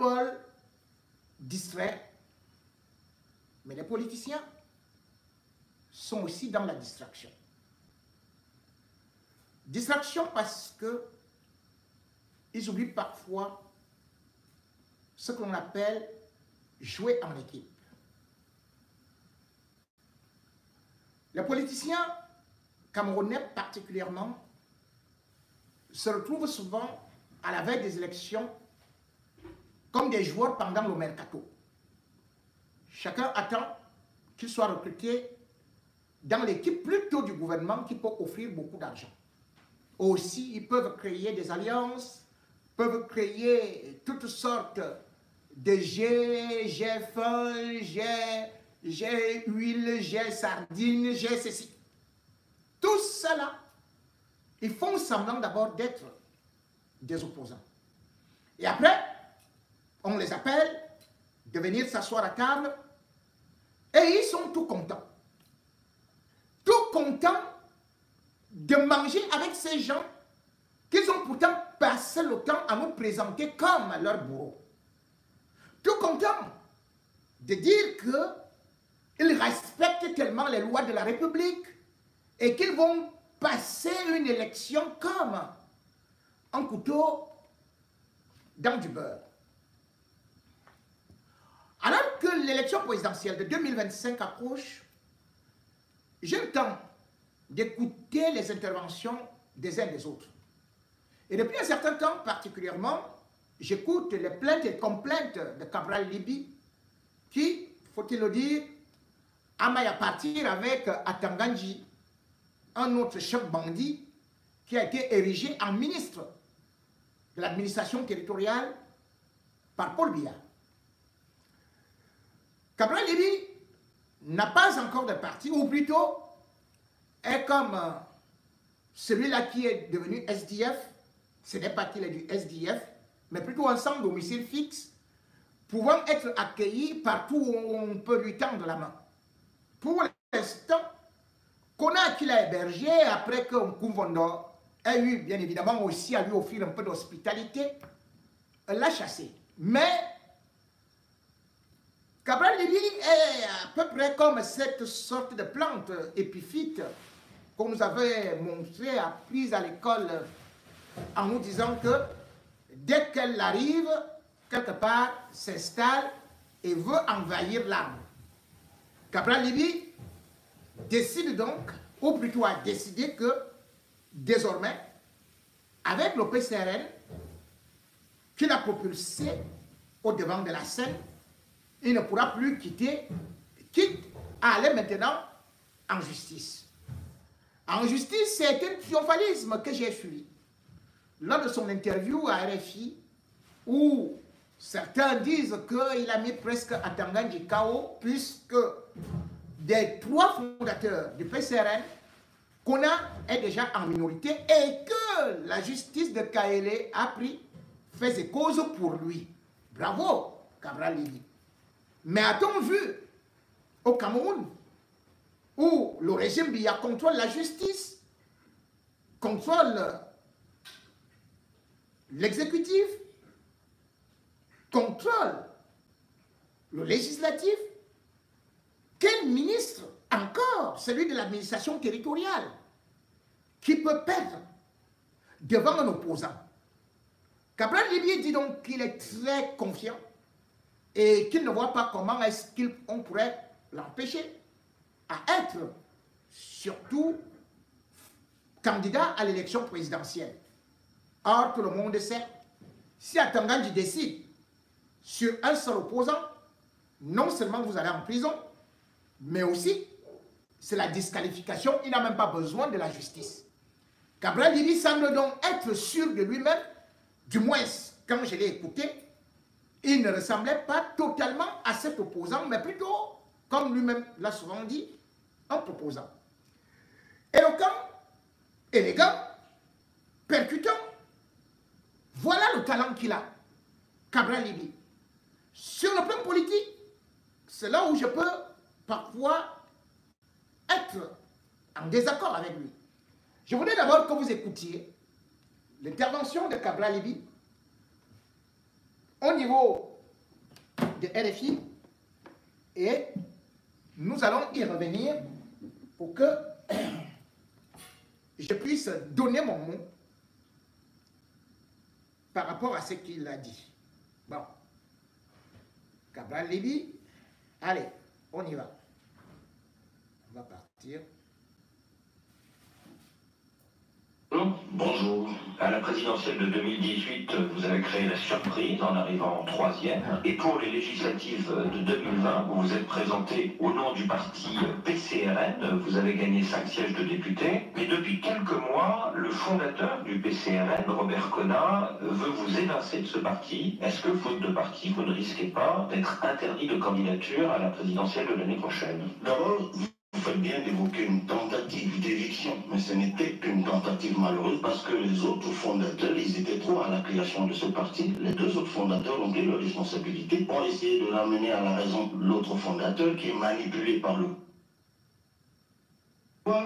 veulent distraire. Mais les politiciens sont aussi dans la distraction. Distraction parce que ils oublient parfois ce que l'on appelle jouer en équipe. Les politiciens camerounais particulièrement se retrouvent souvent à la veille des élections comme des joueurs pendant le mercato. Chacun attend qu'il soit recruté dans l'équipe plutôt du gouvernement qui peut offrir beaucoup d'argent. Aussi, ils peuvent créer des alliances, peuvent créer toutes sortes de j'ai faim, j'ai huile, j'ai sardine, j'ai ceci. Tout cela, ils font semblant d'abord d'être des opposants. Et après, on les appelle de venir s'asseoir à table et ils sont tout contents. Tout contents de manger avec ces gens qu'ils ont pourtant passé le temps à nous présenter comme leur bourreau. Tout contents de dire qu'ils respectent tellement les lois de la République et qu'ils vont passer une élection comme un couteau dans du beurre. Alors que l'élection présidentielle de 2025 approche, j'ai le temps d'écouter les interventions des uns des autres. Et depuis un certain temps particulièrement, j'écoute les plaintes et complaintes de Cabral Libi qui, faut-il le dire, a maille à partir avec Atanganji, un autre chef bandit qui a été érigé en ministre de l'administration territoriale par Paul Biya. Cabral Libi n'a pas encore de parti, ou plutôt est comme celui-là qui est devenu SDF. Ce n'est pas qu'il est du SDF, mais plutôt un sans domicile fixe, pouvant être accueilli partout où on peut lui tendre la main. Pour l'instant, Kona qui l'a hébergé, après que Nkumvondo a eu bien évidemment aussi à lui offrir un peu d'hospitalité, l'a chassé. Mais Cabral Libi est à peu près comme cette sorte de plante épiphyte qu'on nous avait montré, apprise à l'école, en nous disant que dès qu'elle arrive, quelque part, s'installe et veut envahir l'arbre. Cabral Libi décide donc, ou plutôt a décidé que désormais, avec le PCRN, qu'il a propulsé au devant de la scène, il ne pourra plus quitte à aller maintenant en justice. En justice, c'est un triomphalisme que j'ai suivi. Lors de son interview à RFI, où certains disent qu'il a mis presque Atanganji KO, puisque des 3 fondateurs du PCRN, Kona est déjà en minorité et que la justice de Kaélé a fait ses causes pour lui. Bravo, Cabral Libi. Mais a-t-on vu au Cameroun, où le régime Biya contrôle la justice, contrôle l'exécutif, contrôle le législatif, quel ministre encore, celui de l'administration territoriale, qui peut perdre devant un opposant? Cabral Libi dit donc qu'il est très confiant et qu'il ne voit pas comment est-ce qu'on pourrait l'empêcher à être surtout candidat à l'élection présidentielle. Or, tout le monde sait, si Atanganji décide sur un seul opposant, non seulement vous allez en prison, mais aussi c'est la disqualification, il n'a même pas besoin de la justice. Cabral Libi semble donc être sûr de lui-même, du moins quand je l'ai écouté, il ne ressemblait pas totalement à cet opposant, mais plutôt, comme lui-même l'a souvent dit, un proposant. Éloquent, élégant, percutant, voilà le talent qu'il a, Cabral Libi. Sur le plan politique, c'est là où je peux parfois être en désaccord avec lui. Je voudrais d'abord que vous écoutiez l'intervention de Cabral Libi au niveau de RFI et nous allons y revenir pour que je puisse donner mon mot par rapport à ce qu'il a dit. Bon. Cabral Libye, allez, on y va. On va partir. Bonjour. À la présidentielle de 2018, vous avez créé la surprise en arrivant en troisième. Et pour les législatives de 2020, vous vous êtes présenté au nom du parti PCRN. Vous avez gagné 5 sièges de députés. Mais depuis quelques mois, le fondateur du PCRN, Robert Conat, veut vous évincer de ce parti. Est-ce que, faute de parti, vous ne risquez pas d'être interdit de candidature à la présidentielle de l'année prochaine? D'abord, vous faites bien d'évoquer une tentative d'éviction, mais ce n'était qu'une tentative malheureuse parce que les autres fondateurs, ils étaient trop à la création de ce parti. Les deux autres fondateurs ont pris leurs responsabilités, ont essayé de ramener à la raison l'autre fondateur qui est manipulé par le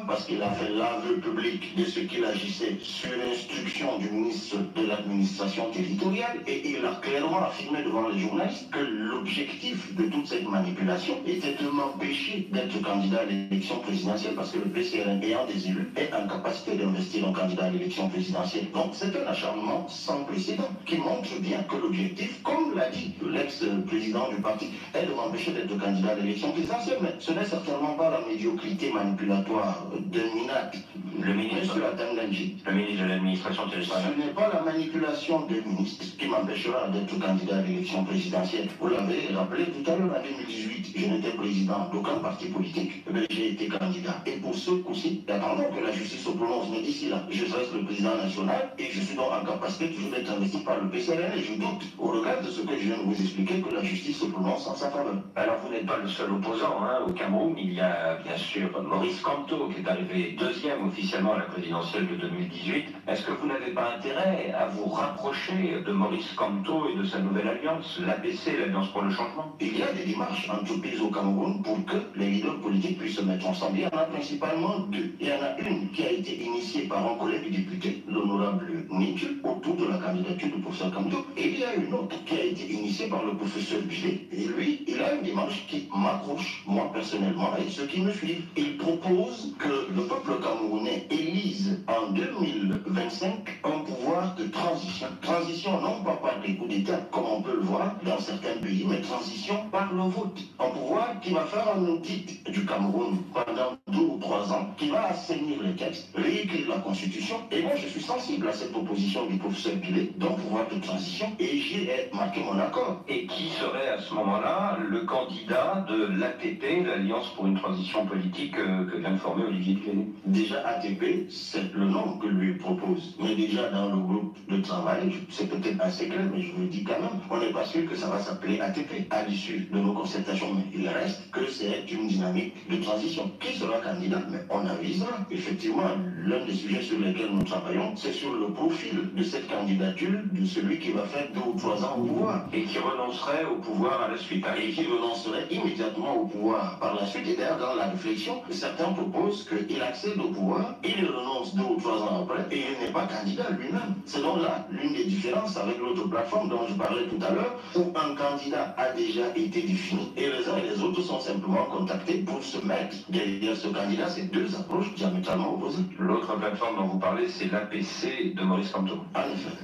parce qu'il a fait l'aveu public de ce qu'il agissait sur l'instruction du ministre de l'administration territoriale et il a clairement affirmé devant les journalistes que l'objectif de toute cette manipulation était de m'empêcher d'être candidat à l'élection présidentielle parce que le PCRN ayant des élus est en capacité d'investir un candidat à l'élection présidentielle. Donc c'est un acharnement sans précédent qui montre bien que l'objectif, comme l'a dit l'ex-président du parti, est de m'empêcher d'être candidat à l'élection présidentielle. Mais ce n'est certainement pas la médiocrité manipulatoire de Minat, le ministre de l'administration territoriale. Ce n'est pas la manipulation des ministres qui m'empêchera d'être candidat à l'élection présidentielle. Vous l'avez rappelé tout à l'heure, en 2018, je n'étais président d'aucun parti politique, mais j'ai été candidat. Et pour ce coup-ci, attendons que la justice se prononce, mais d'ici là, je reste le président national et je suis donc en capacité toujours d'être investi par le PCRN et je doute, au regard de ce que je viens de vous expliquer, que la justice se prononce en sa faveur. Alors vous n'êtes pas le seul opposant au Cameroun. Il y a bien sûr Maurice Kamto qui est arrivé deuxième officiellement à la présidentielle de 2018. Est-ce que vous n'avez pas intérêt à vous rapprocher de Maurice Kamto et de sa nouvelle alliance, l'APC, l'Alliance pour le changement? Il y a des démarches entreprises au Cameroun pour que les leaders politiques puissent se mettre ensemble. Il y en a principalement deux. Il y en a une qui a été initiée par un collègue député, l'honorable Nidju, autour de la candidature du professeur Kamto. Et il y a une autre qui a été initiée par le professeur Bilé. Et lui, il a une démarche qui m'accroche, moi personnellement, et ceux qui me suivent. Il propose que le peuple camerounais élise en 2025 un pouvoir de transition. Transition non pas par des coups d'État, comme on peut le voir dans certains pays, mais transition par le vote. Un pouvoir qui va faire un audit du Cameroun pendant 2 ou 3 ans, qui va assainir les textes, réécrire la Constitution. Et moi, je suis sensible à cette proposition du professeur Bilé d'un pouvoir de transition et j'y ai marqué mon accord. Et qui serait à ce moment-là le candidat de l'ATP, l'Alliance pour une transition politique que vient de former Olivier Bilé? Déjà, ATP, c'est le nom que lui propose. Mais déjà, dans le groupe de travail, c'est peut-être assez clair, mais je vous le dis quand même, on n'est pas sûr que ça va s'appeler ATP à l'issue de nos concertations. Mais il reste que c'est une dynamique de transition. Qui sera candidat? Mais on avisera. Effectivement, l'un des sujets sur lesquels nous travaillons, c'est sur le profil de cette candidature de celui qui va faire 2 ou 3 ans au pouvoir. Et qui renoncerait au pouvoir à la suite. Et qui renoncerait immédiatement au pouvoir par la suite. Et d'ailleurs, dans la réflexion, certains proposent qu'il accède au pouvoir, il renonce 2 ou 3 ans après et il n'est pas candidat lui-même. C'est donc là l'une des différences avec l'autre plateforme dont je parlais tout à l'heure, où un candidat a déjà été défini et les uns et les autres sont simplement contactés pour se mettre derrière ce candidat. C'est deux approches diamétralement opposées. L'autre plateforme dont vous parlez, c'est l'APC de Maurice Kamto. En effet.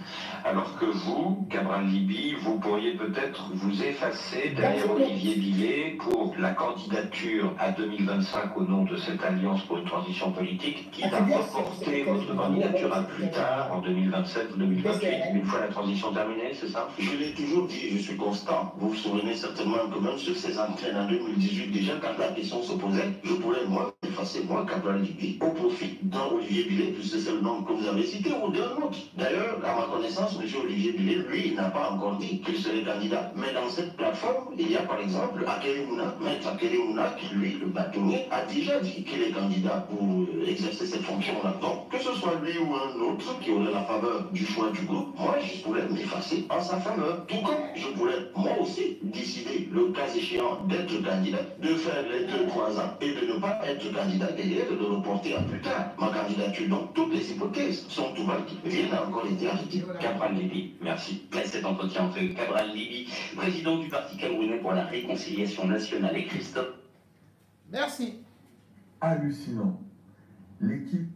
Alors que vous, Cabral Libye, vous pourriez peut-être vous effacer derrière Olivier Bilé pour la candidature à 2025 au nom de cette Alliance pour une transition politique qui va reporter votre candidature à plus tard, en 2027 ou 2028, une fois la transition terminée, c'est ça? Je l'ai toujours dit, je suis constant. Vous vous souvenez certainement que même sur ces antennes en 2018, déjà quand la question se posait, je pourrais moi effacer moi, Cabral Libye, au profit d'un Olivier Bilé, puisque c'est le nom que vous avez cité, ou d'un autre. D'ailleurs, à ma connaissance, M. Olivier Bilé, lui, il n'a pas encore dit qu'il serait candidat. Mais dans cette plateforme, il y a par exemple Akelimuna, maître Akelimuna, qui lui, le bâtonnier, a déjà dit qu'il est candidat pour exercer cette fonction-là. Donc, que ce soit lui ou un autre qui aurait la faveur du choix du groupe, moi, je pourrais m'effacer en sa faveur. Tout comme je pourrais, moi aussi, décider, le cas échéant, d'être candidat, de faire les 2-3 ans et de ne pas être candidat. candidat derrière et de reporter à plus tard ma candidature. Donc toutes les hypothèses sont ouvertes. Rien n'a encore été arrêté. Cabral Libby, merci. Cet entretien entre Cabral Libby, président du Parti camerounais pour la réconciliation nationale, et Christophe. Merci. Hallucinant. L'équipe.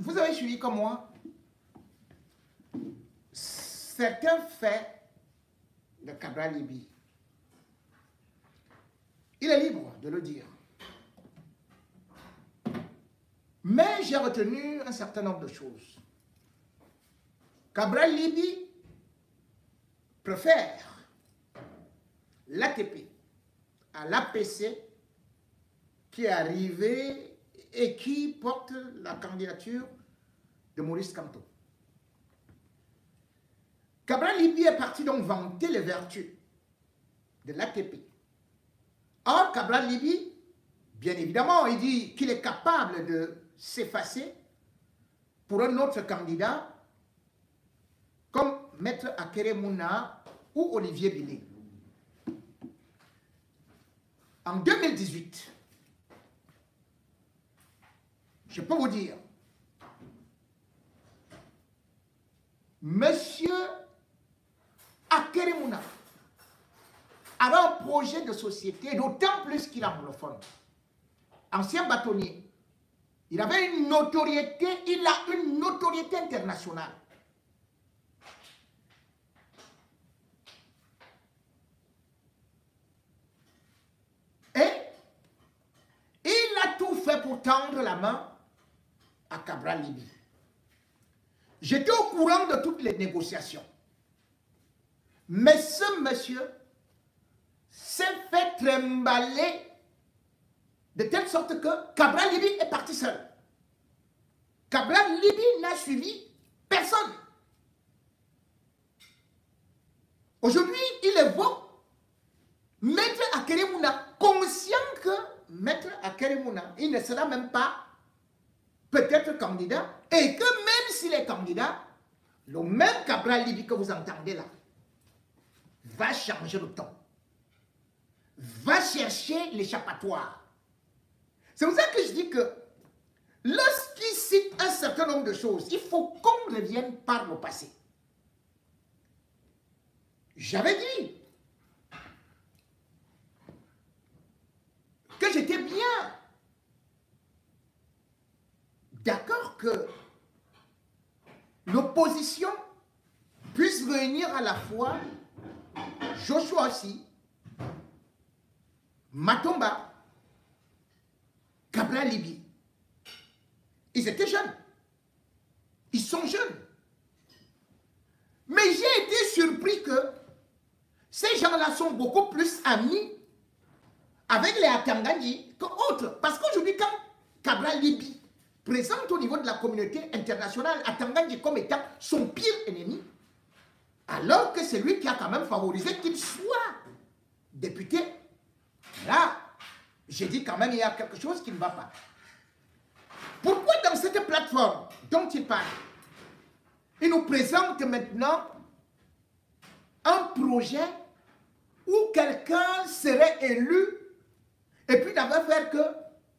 Vous avez suivi comme moi certains faits de Cabral Libby. Il est libre de le dire. Mais j'ai retenu un certain nombre de choses. Cabral Libby préfère l'ATP à l'APC qui est arrivé et qui porte la candidature de Maurice Kamto. Cabral Libby est parti donc vanter les vertus de l'ATP. Or, Cabral Libby, bien évidemment, il dit qu'il est capable de s'effacer pour un autre candidat comme Maître Akere Mouna ou Olivier Bilé. En 2018, je peux vous dire, Monsieur Akere Mouna avait un projet de société, d'autant plus qu'il est anglophone. Ancien bâtonnier, il avait une notoriété, il a une notoriété internationale. Et il a tout fait pour tendre la main à Cabral Libby. J'étais au courant de toutes les négociations. Mais ce monsieur s'est fait trimballer de telle sorte que Cabral Libby est parti seul. Cabral Libby n'a suivi personne. Aujourd'hui, il évoque Maître Akere Mouna, conscient que Maître Akere Mouna, il ne sera même pas peut-être candidat, et que même s'il est candidat, le même Cabral Libby que vous entendez là, va changer le ton, va chercher l'échappatoire. C'est pour ça que je dis que lorsqu'il cite un certain nombre de choses, il faut qu'on revienne par le passé. J'avais dit que j'étais bien d'accord que l'opposition puisse réunir à la fois Joshua aussi, Matomba, Cabral Libby. Ils étaient jeunes. Ils sont jeunes. Mais j'ai été surpris que ces gens-là sont beaucoup plus amis avec les Atangandji qu'autres. Parce qu'aujourd'hui, quand Cabral Libby présente au niveau de la communauté internationale Atangandji comme étant son pire ennemi, alors que c'est lui qui a quand même favorisé qu'il soit député. Là, j'ai dit quand même il y a quelque chose qui ne va pas. Pourquoi dans cette plateforme dont il parle, il nous présente maintenant un projet où quelqu'un serait élu et puis n'avait fait que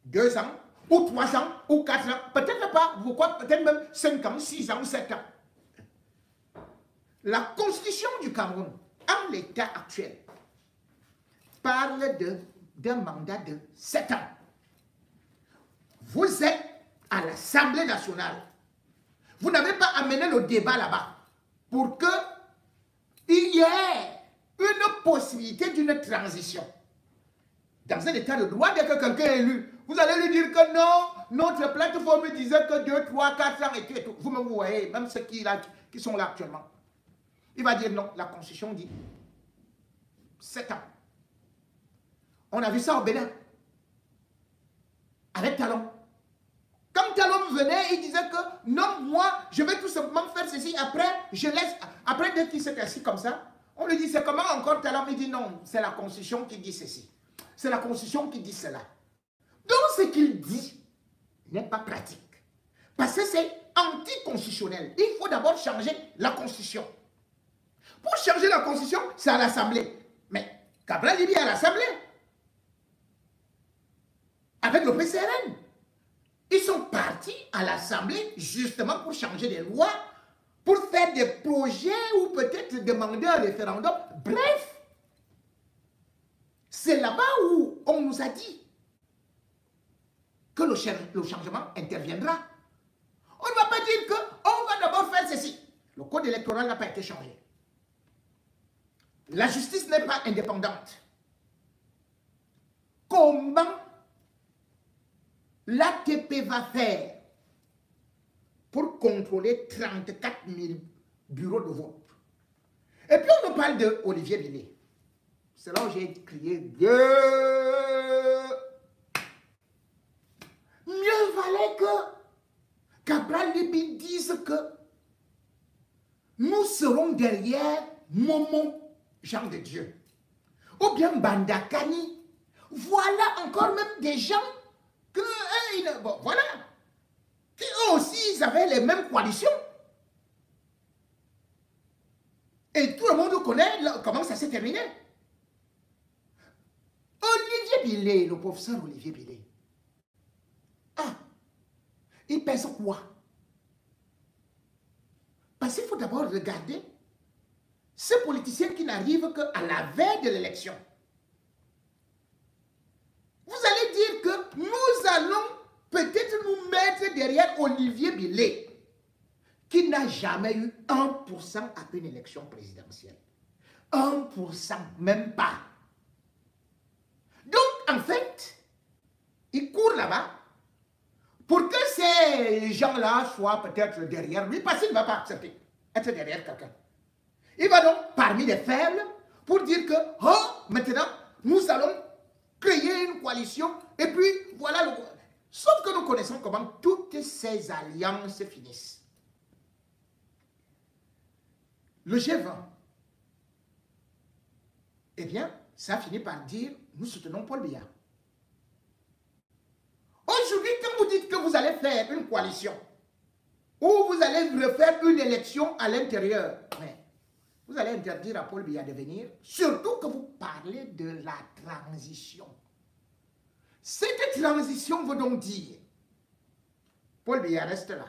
2 ans, ou 3 ans, ou 4 ans, peut-être pas, vous croyez, peut-être même 5 ans, 6 ans, 7 ans. La constitution du Cameroun, en l'état actuel, parle d'un mandat de 7 ans. Vous êtes à l'Assemblée nationale. Vous n'avez pas amené le débat là-bas pour qu'il y ait une possibilité d'une transition. Dans un état de droit, dès que quelqu'un est élu, vous allez lui dire que non, notre plateforme disait que 2, 3, 4 ans et tout et tout. Vous-même, vous voyez, même ceux qui sont là actuellement. Il va dire non, la Constitution dit 7 ans. On a vu ça au Bénin, avec Talon. Quand Talon venait, il disait que non, moi, je vais tout simplement faire ceci, après, je laisse, après dès qu'il s'est assis comme ça, on lui dit c'est comment encore Talon, il dit non, c'est la Constitution qui dit ceci. C'est la Constitution qui dit cela. Donc ce qu'il dit n'est pas pratique. Parce que c'est anticonstitutionnel. Il faut d'abord changer la constitution. Pour changer la constitution, c'est à l'Assemblée. Mais Cabral Libye à l'Assemblée. Avec le PCRN. Ils sont partis à l'Assemblée justement pour changer des lois, pour faire des projets ou peut-être demander un référendum. Bref, c'est là-bas où on nous a dit que le changement interviendra. On ne va pas dire qu'on va d'abord faire ceci. Le code électoral n'a pas été changé. La justice n'est pas indépendante. Comment l'ATP va faire pour contrôler 34 000 bureaux de vote? Et puis on nous parle de Olivier Billet. C'est là où j'ai crié Dieu. Mieux valait que Cabral Libye dise que nous serons derrière Momo, Jean de Dieu. Ou bien Bandakani. Voilà encore même des gens que, bon, voilà, eux aussi, ils avaient les mêmes coalitions. Et tout le monde connaît comment ça s'est terminé. Olivier Billet, le professeur Olivier Billet, il pèse quoi? Parce qu'il faut d'abord regarder ces politiciens qui n'arrivent qu'à la veille de l'élection. Vous allez dire que nous allons peut-être nous mettre derrière Olivier Billet, qui n'a jamais eu 1% à une élection présidentielle. 1%, même pas. Donc, en fait, il court là-bas pour que ces gens-là soient peut-être derrière lui, parce qu'il ne va pas accepter être derrière quelqu'un. Il va donc parmi les faibles pour dire que, oh, maintenant, nous allons créer une coalition, et puis voilà le... Sauf que nous connaissons comment toutes ces alliances finissent. Le G20, eh bien, ça finit par dire, nous soutenons Paul Biya. Aujourd'hui, quand vous dites que vous allez faire une coalition, ou vous allez refaire une élection à l'intérieur, mais vous allez interdire à Paul Biya de venir, surtout que vous parlez de la transition. Cette transition veut donc dire, Paul Biya reste là,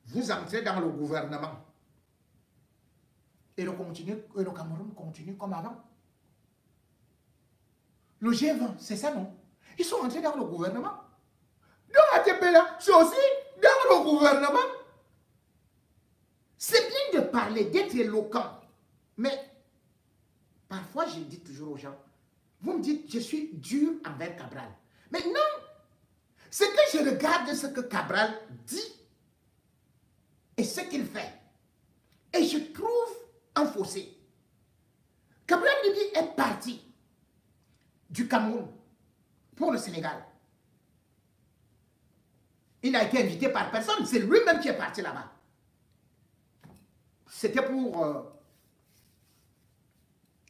vous entrez dans le gouvernement, et le Cameroun continue comme avant. Le G20, c'est ça, non? Ils sont entrés dans le gouvernement. Donc ATP là, c'est aussi dans le gouvernement. C'est bien de parler, d'être éloquent. Mais parfois, je dis toujours aux gens, vous me dites, je suis dur envers Cabral. Mais non, c'est que je regarde ce que Cabral dit et ce qu'il fait. Et je trouve un fossé. Cabral Libye est parti du Cameroun pour le Sénégal. Il n'a été invité par personne, c'est lui-même qui est parti là-bas. C'était pour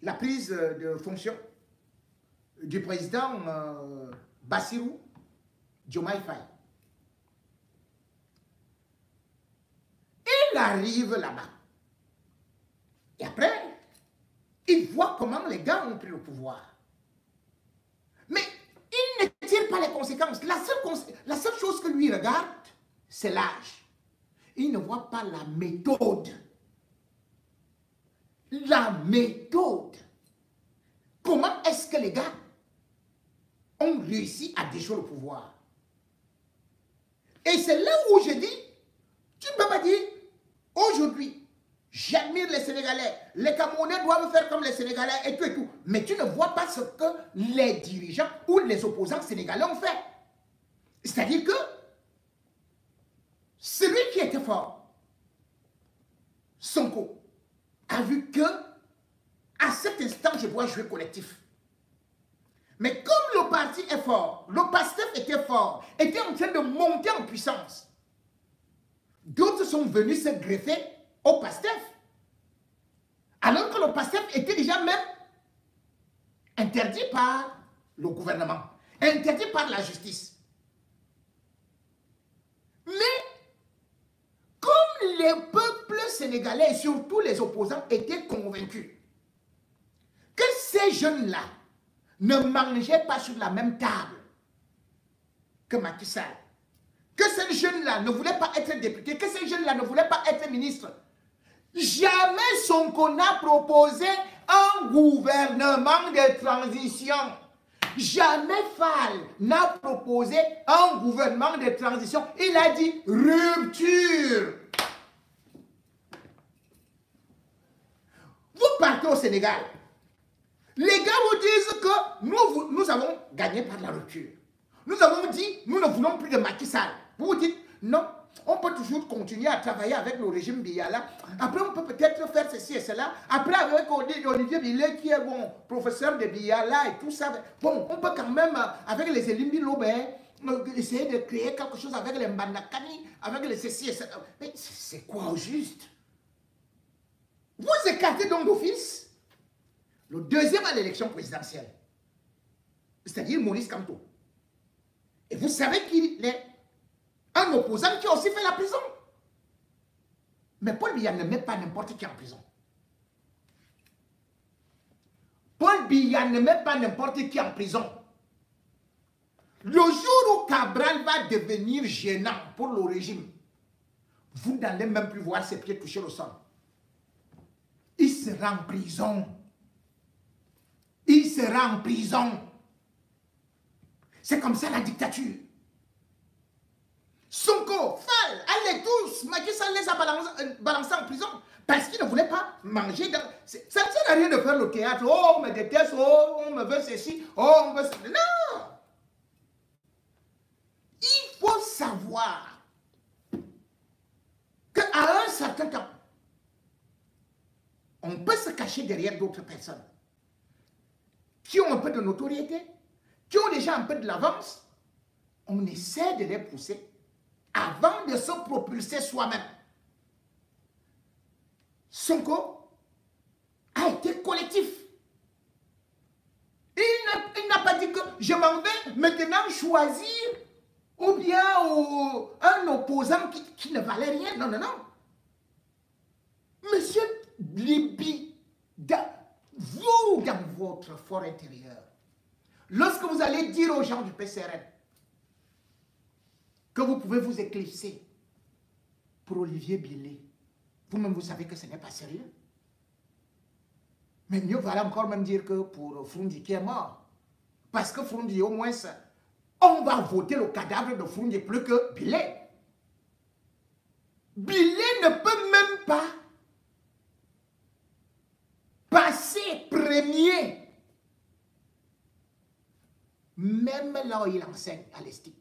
la prise de fonction du président Bassirou Diomaye Faye. Il arrive là-bas. Et après, il voit comment les gars ont pris le pouvoir. Mais il ne tire pas les conséquences. La seule chose que lui regarde, c'est l'âge. Il ne voit pas la méthode. La méthode. Comment est-ce que les gars ont réussi à déjouer le pouvoir? Et c'est là où je dis, tu ne peux pas dire, aujourd'hui, j'admire les Sénégalais, les Camerounais doivent faire comme les Sénégalais et tout et tout. Mais tu ne vois pas ce que les dirigeants ou les opposants sénégalais ont fait. C'est-à-dire que celui qui était fort, Sonko, a vu que à cet instant, je dois jouer collectif. Mais comme le parti est fort, le PASTEF était fort, était en train de monter en puissance, d'autres sont venus se greffer au PASTEF. Alors que le PASTEF était déjà même interdit par le gouvernement. interdit par la justice. Mais, comme les peuples sénégalais et surtout les opposants étaient convaincus que ces jeunes-là ne mangeaient pas sur la même table que Macky Sall, que ces jeunes-là ne voulaient pas être députés, que ces jeunes-là ne voulaient pas être ministres, jamais Sonko n'a proposé un gouvernement de transition. Jamais Fall n'a proposé un gouvernement de transition. Il a dit rupture. Vous partez au Sénégal. Les gars vous disent que nous avons gagné par la rupture. Nous avons dit, nous ne voulons plus de Macky Sall. Vous dites, non, on peut toujours continuer à travailler avec le régime Biala. Après, on peut peut-être faire ceci et cela. Après, avec Olivier Billet, qui est bon professeur de Biala et tout ça, bon, on peut quand même, avec les Elimbi Lobé, essayer de créer quelque chose avec les Mbandakani, avec les ceci et cela. Mais c'est quoi au juste? Vous écartez donc d'office le deuxième à l'élection présidentielle, c'est-à-dire Maurice Kamto. Et vous savez qu'il est un opposant qui a aussi fait la prison. Mais Paul Biya ne met pas n'importe qui en prison. Paul Biya ne met pas n'importe qui en prison. Le jour où Cabral va devenir gênant pour le régime, vous n'allez même plus voir ses pieds toucher le sol. Il sera en prison. Il sera en prison. C'est comme ça la dictature. Sonko, Fall, allez tous, Macky Sall les a balancés en prison parce qu'ils ne voulaient pas manger. Ça ne sert à rien de faire le théâtre. Oh, on me déteste, oh, on me veut ceci, oh, on veut ceci. Non! Il faut savoir qu'à un certain temps, on peut se cacher derrière d'autres personnes qui ont un peu de notoriété, qui ont déjà un peu de l'avance. On essaie de les pousser avant de se propulser soi-même. Sonko a été collectif. Il n'a pas dit que je m'en vais maintenant choisir ou bien un opposant qui ne valait rien. Non, non, non. Monsieur Libi, vous, dans votre fort intérieur, lorsque vous allez dire aux gens du PCRN que vous pouvez vous éclipser pour Olivier Billet, vous-même vous savez que ce n'est pas sérieux. Mais mieux valait encore même dire que pour Frundi qui est mort. Parce que Frundi, au moins, on va voter le cadavre de Frundi plus que Billet. Billet ne peut même pas passer premier. Même là où il enseigne à l'Esti.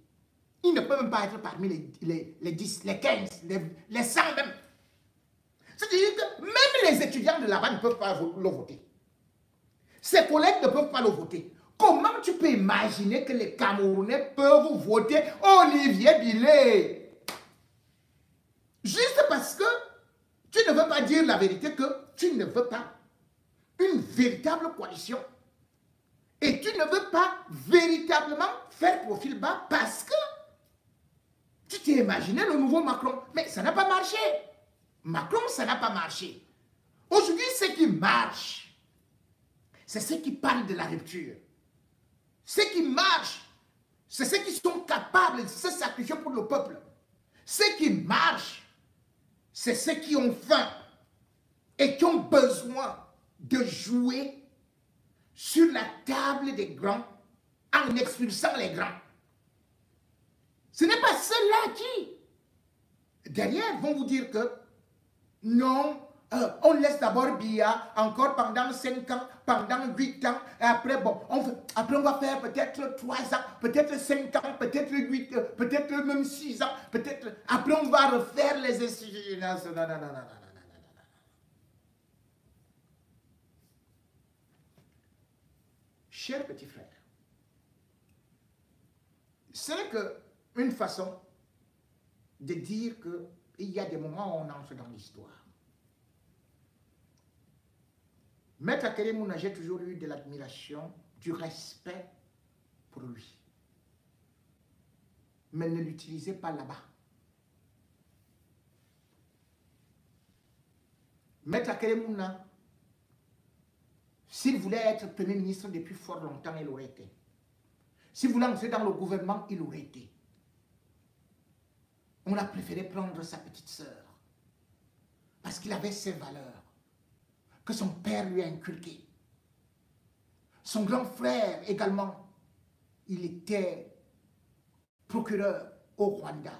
Il ne peut même pas être parmi les 10, les 15, les 100 même. C'est-à-dire que même les étudiants de là-bas ne peuvent pas le voter. Ses collègues ne peuvent pas le voter. Comment tu peux imaginer que les Camerounais peuvent voter Olivier Billet? Juste parce que tu ne veux pas dire la vérité, que tu ne veux pas une véritable coalition. Et tu ne veux pas véritablement faire profil bas parce que tu t'es imaginé le nouveau Macron. Mais ça n'a pas marché. Macron, ça n'a pas marché. Aujourd'hui, ce qui marche, c'est ceux qui parlent de la rupture. Ceux qui marchent, c'est ceux qui sont capables de se sacrifier pour le peuple. Ceux qui marchent, c'est ceux qui ont faim et qui ont besoin de jouer sur la table des grands en expulsant les grands. Ce n'est pas ceux-là qui, derrière, vont vous dire que non, on laisse d'abord Biya encore pendant 5 ans, pendant 8 ans, et après, bon, après on va faire peut-être 3 ans, peut-être 5 ans, peut-être 8, peut-être même 6 ans, peut-être, après on va refaire les institutions. Non, non, non, non, non, non. Chers petits frères, ce n'est qu'une façon de dire qu'il y a des moments où on entre dans l'histoire. Maître Akelemuna, j'ai toujours eu de l'admiration, du respect pour lui. mais ne l'utilisez pas là-bas. Maître Akelemuna, s'il voulait être Premier ministre depuis fort longtemps, il aurait été. S'il voulait entrer dans le gouvernement, il aurait été. On a préféré prendre sa petite sœur parce qu'il avait ses valeurs que son père lui a inculquées. Son grand frère également, il était procureur au Rwanda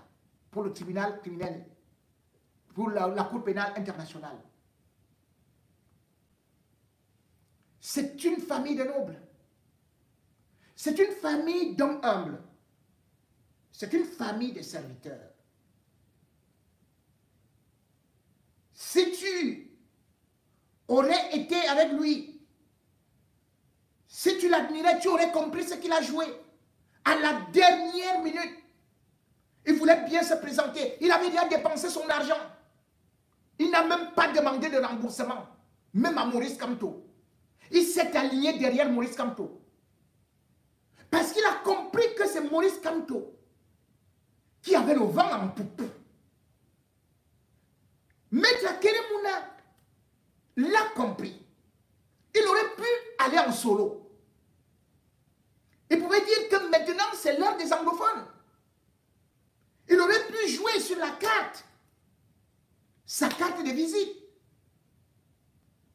pour le tribunal criminel, pour la Cour pénale internationale. C'est une famille de nobles. C'est une famille d'hommes humbles. C'est une famille de serviteurs. Si tu aurais été avec lui, si tu l'admirais, tu aurais compris ce qu'il a joué. À la dernière minute, il voulait bien se présenter. Il avait déjà dépensé son argent. Il n'a même pas demandé de remboursement, même à Maurice Kamto. Il s'est aligné derrière Maurice Kamto. Parce qu'il a compris que c'est Maurice Kamto qui avait le vent en poupe. Maître Akelemuna l'a compris. Il aurait pu aller en solo. Il pouvait dire que maintenant c'est l'heure des anglophones. Il aurait pu jouer sur la carte, sa carte de visite.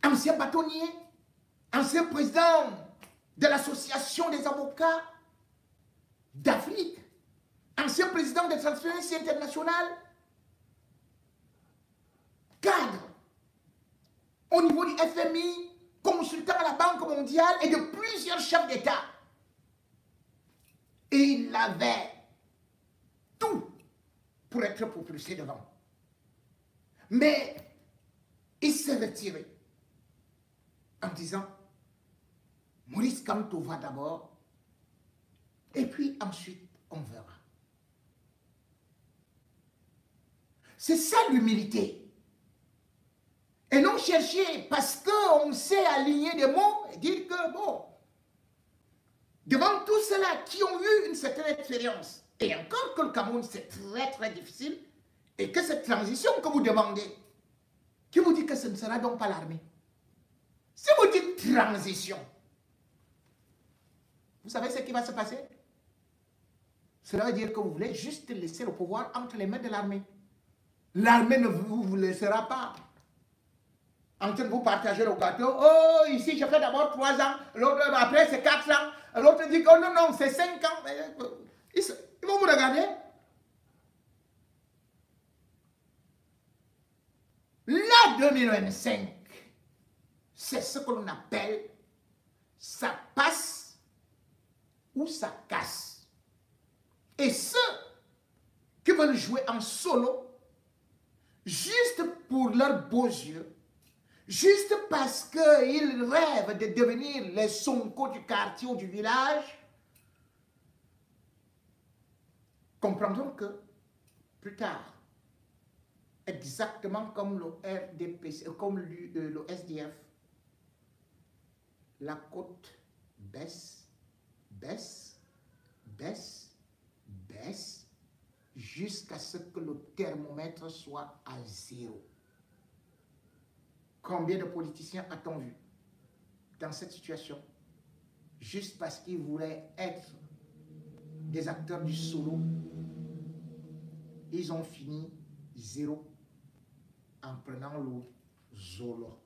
Ancien bâtonnier, ancien président de l'association des avocats d'Afrique, ancien président de Transparency International, cadre au niveau du FMI, consultant à la Banque mondiale et de plusieurs chefs d'État. Et il avait tout pour être propulsé devant. Mais il s'est retiré en disant, Maurice Kamto va d'abord, et puis ensuite on verra. C'est ça l'humilité. Et non chercher parce qu'on s'est aligné des mots et dire que bon, devant tous ceux-là qui ont eu une certaine expérience, et encore que le Cameroun c'est très très difficile, et que cette transition que vous demandez, qui vous dit que ce ne sera donc pas l'armée? Si vous dites transition, vous savez ce qui va se passer? Cela veut dire que vous voulez juste laisser le pouvoir entre les mains de l'armée. L'armée ne vous laissera pas. En train de vous partager le gâteau. Oh, ici, je fais d'abord 3 ans. L'autre, après, c'est 4 ans. L'autre dit, oh non, non, c'est 5 ans. Ils vont vous regarder. La 2025, c'est ce que l'on appelle ça passe ou ça casse. Et ceux qui veulent jouer en solo, juste pour leurs beaux yeux, juste parce qu'ils rêvent de devenir les Sonko du quartier ou du village, comprendront que plus tard, exactement comme le RDPC, comme le SDF, la cote baisse, baisse, baisse, baisse, jusqu'à ce que le thermomètre soit à 0. Combien de politiciens a-t-on vu dans cette situation, juste parce qu'ils voulaient être des acteurs du solo, ils ont fini 0 en prenant le Zolo.